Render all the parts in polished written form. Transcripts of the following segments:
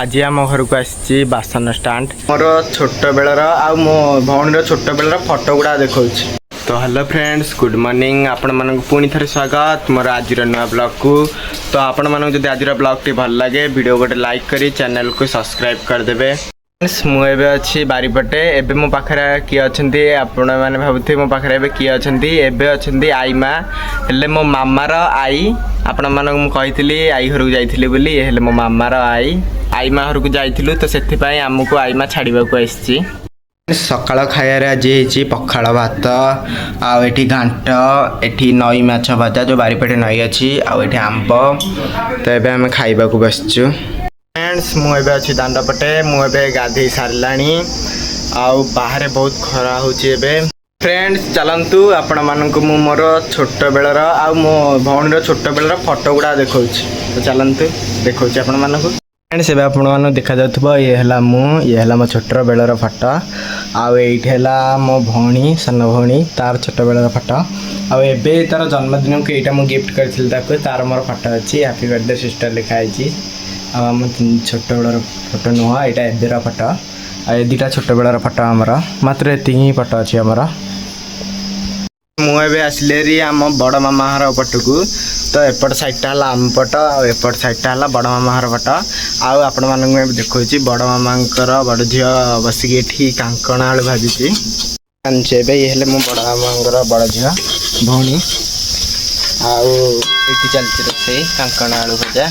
आज आम घर को आसी बासन स्टाण्ड मोर छोट बेलर आ मो भौणी छोट बेलर फोटो गुड़ा देखा। तो हेलो फ्रेंड्स, गुड मॉर्निंग। आपण मानक पुणी थे स्वागत मोर आज नुआ ब्लॉग को। तो आपण मानक जदि आज ब्लॉग टी भल लगे वीडियो गोटे लाइक करी चैनल को सब्सक्राइब करदेवे। मुझे अच्छी बारीपटे एवं मो पाखे किए अच्छा आपण मैंने भावुथे मो पाखे किए अच्छा आई माँ हेले मो मामार आई। आपण मानक कही आई घर को जाइली बोली हेले मो मामार आई माँ घर को जाइलु। तो से आमको आई माँ छाड़ा को आसी। सकाल खाइबार आज होती पखाड़ भात आठी घाट एठी नई माछ भजा जो बारीपटे नई अच्छी आठ आंब। तो ये आम खाइबा को बसचु। फ्रेंड्स मुझे अच्छी दांडपटे मुझे गाधे सारा बाहर बहुत खरा होची। फ्रेंड्स चलतु आपण मानक मोर छोट बेलर आ मो भौणी छोट बेलर फोटो गुड़ा देखा। तो चलतु देखा आपण मानक। फ्रेंड्स एवं आपण देखा जाउथबो ये है मो छोट बेलर फोटो आईठे मो भौणी सान भौणी तार छोट बेलर फोटो आबे तार जन्मदिन को यहाँ मुझे गिफ्ट करी तार मोर फोटो अच्छी हैप्पी बर्थडे सिस्टर लिखाई। आम छोट बेलर फोटो नुह यहाँ एबेर फोटो आ दुटा छोट बेलर फोटो आमर मात्र ये फोटो अच्छी आमर। मुझे आसिलेरी आम बड़ मामा घर पट को। तो एपट साइडटा है आम पट एपट साइडटा है बड़ मामा घर पट आपण मानक देखा बड़ मामा बड़ झी बसिक ये कांकण आलू भाजी ये मो बड़ मामा बड़ झी भौणी आठी चलती रोसे कांकण आलू भजा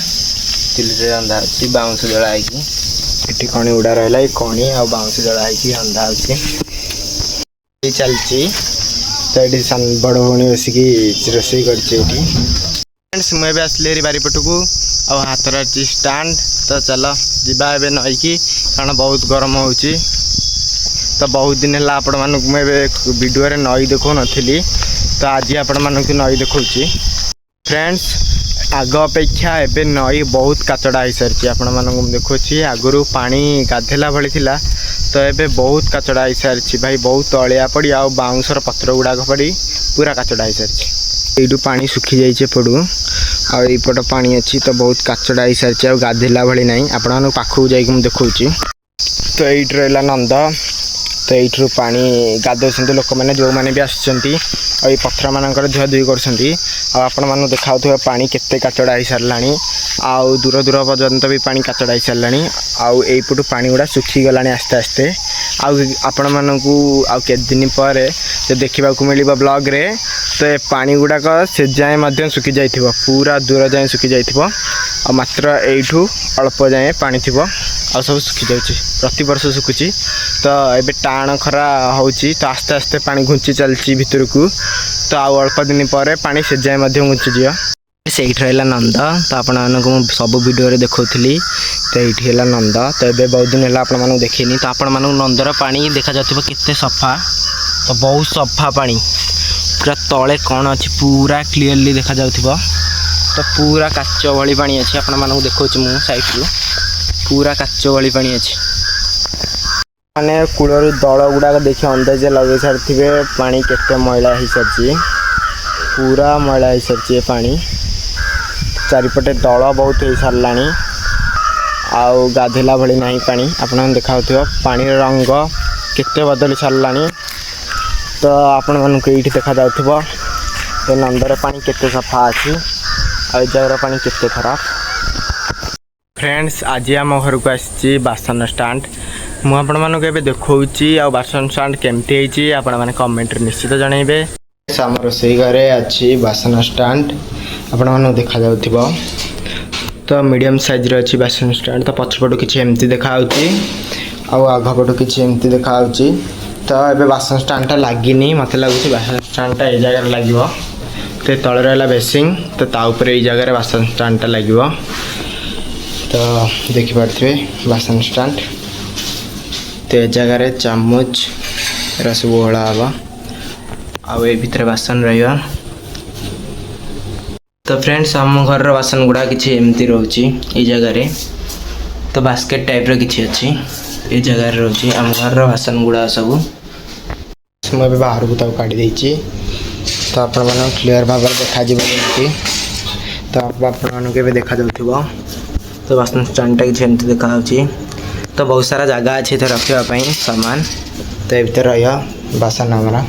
चुली रंधा अच्छी बाउंस जलाई ये कणी गुड़ा रहा कणी आ बाउंस जलाई रंधा अच्छी चलती। तो ये बड़ भौणी बसिक रोसे कर। फ्रेंड्स मुझे आसिले बारीपट को आ हाथर अच्छी स्टाण्ड। तो चल जा नई की कारण बहुत गरम हो। तो बहुत दिन है आपण मानक मुझे वीडियो नई देखा नी। तो आज आपण मानक नई देखा। फ्रेंड्स आग अपेक्षा एवं नई बहुत काचड़ा हो सारी आपण मानक देखुची। आगुरी पानी गाधेला भली थिला तो ये बहुत काचड़ा हो सारी भाई बहुत तलिया पड़ी आ बाउंसर पत्र गुड़ाक पड़ी पूरा काचड़ा हो सारी। यू पानी सुखी जाइए पड़ू आईपट पानी अच्छी तो बहुत काचड़ा हो सारी आ गाधेला भली ना आपण पाखक जाकि देखा। तो ये रहा नंद। तो यू पानी गाधों लोक मैंने जो मैंने भी आसुँच पत्थर मानकर धुआ धुई कर देखा पानी केते काचड़ा हो सारा आउ दूर दूर पर्यंत भी पानी काचड़ा हो सारा आउ यपटू पानी गुड़ा सुखी गला आस्ते आस्ते आपण मानक के दिन पर जो देखा मिल ब्लॉग रे। तो ये पानी गुड़ाक से जाए सुखी जाए पूरा दूर जाए सुखी जाए मात्र यू अल्प जाए पानी थी आ सब सुखी जाऊँगी प्रति वर्ष सुखुची। तो ये टाण खरा हो तो आस्ते आस्ते पानी घुंची चलती भितर को। तो आउ अल्प दिन पर पानी से जाए घुंची जी से रहा नंद। तो आपण सब वीडियो देखी। तो ये नंद। तो ये बहुत दिन है आपको देखनी। तो आपण नंदर पानी देखा जाता केते सफा। तो बहुत सफा पानी पूरा तले कौन अच्छी पूरा क्लीयरली देखा जाउथिबो। तो पूरा काच भली पानी अच्छी आपण मानक देखौछि मु साइड रू पूरा काच भली पानी अच्छी माने कूलर दल गुड़ा देखिए अंदाज लगे सारे पानी केते मैला हो सारी पूरा मैला हो सारी पानी चारिपटे दल बहुत हो सारा आउ गाधेला भली ना पानी आपण देखा पानी रंग केते बदली सारा। तो आपण मानक ये देखा जाउथिबो तो नंदर पानी केते सफा अच्छी आ जगह पानी केते खराब। फ्रेंड्स आज आम घर को आसी बासन स्टाण्ड मुझे देखी आ बासन स्टाण्ड केमती आपण मैंने कमेंट निश्चित जनइबे। आम रोसई घरे अच्छी बासन स्टाण्ड आपण मानक देखा जाउथिबो। तो मीडियम साइज अच्छी बासन स्टाण्ड। तो पछपटू किसी एमती देखा आगपटू किसी एमती देखा। तो ये बासन स्टाण्डटा लगिनी मत लगुच बासन स्टाण्डटा ये जगह लगे। तो तले रहा बेसिंग तो ताऊपर ये जगह बासन स्टाण्डटा लगे। तो देखिपे बासन स्टाण्ड। तो ये जगह चामच सब ओला हम आउ ये भितर बासन रहा। तो फ्रेंड्स आम घर बासन गुड़ा किसी एमती रोचे ये जगह। तो बास्केट टाइप किसी अच्छी ये जगह रोचे आम घर बासन गुड़ा सब मुझे बाहर को काढ़ी देती। तो आपण क्लीयर भाव देखा। तो आपण देखा जाउथिबो। तो बासन स्टैंड किसी एमती देखा तो बहुत सारा जगह अच्छे तो रखापी सामान तो ये भर रहा बासन हमारा